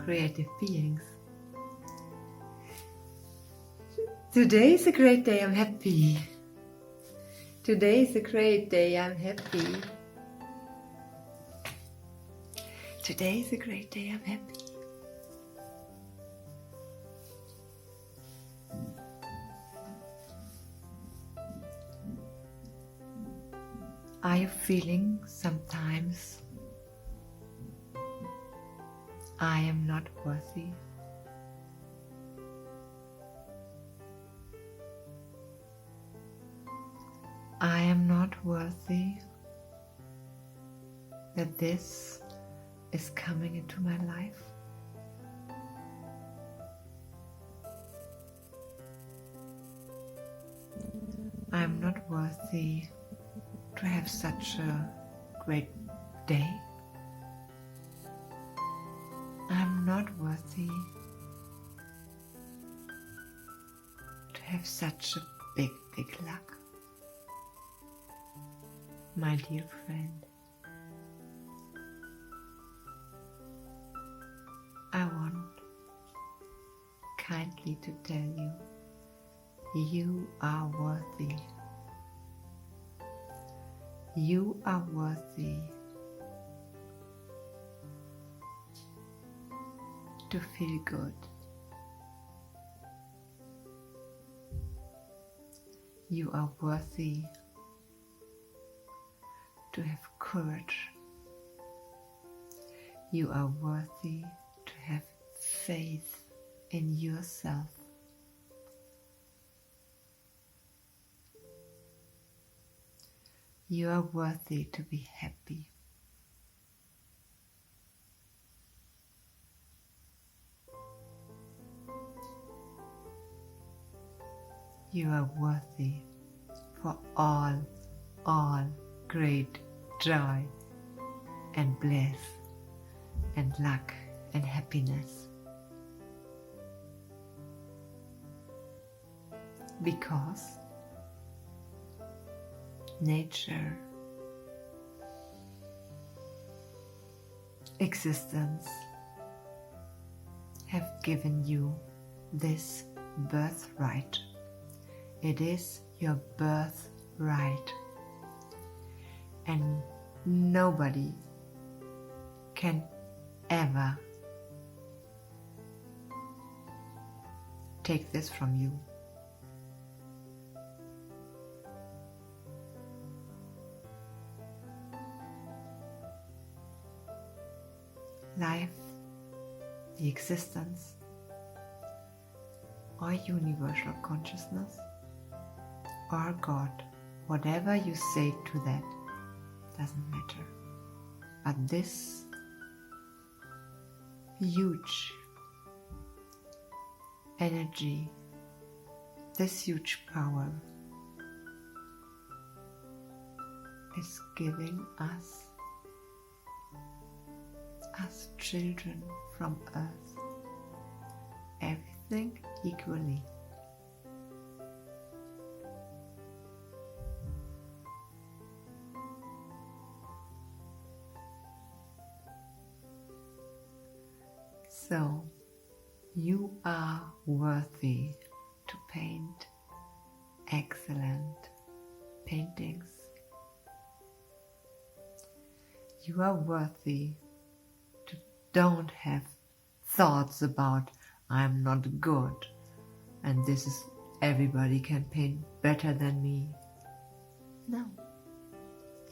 creative beings. Today is a great day, I'm happy. Today is a great day, I'm happy. Today is a great day, I'm happy. Are you feeling sometimes I am not worthy? I am not worthy that this is coming into my life. I am not worthy to have such a great day. I'm not worthy to have such a big luck. My dear friend, I want kindly to tell you, you are worthy. You are worthy to feel good. You are worthy to have courage. You are worthy to have faith in yourself. You are worthy to be happy. You are worthy for all great joy and bliss and luck and happiness. Because nature, existence have given you this birthright. It is your birthright, and nobody can ever take this from you. Life, the existence, or universal consciousness, or God, whatever you say to that, doesn't matter. But this huge energy, this huge power is giving us children from earth, everything equally. So, you are worthy to paint excellent paintings. You are worthy to don't have thoughts about I'm not good and this is everybody can paint better than me. No.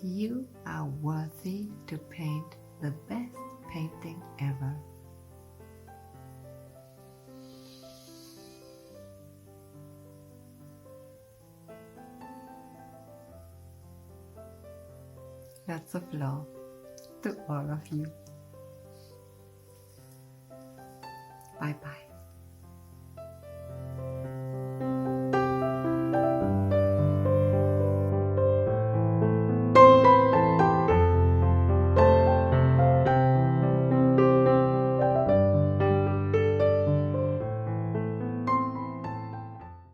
You are worthy to paint the best painting ever. Lots of love to all of you. Bye bye.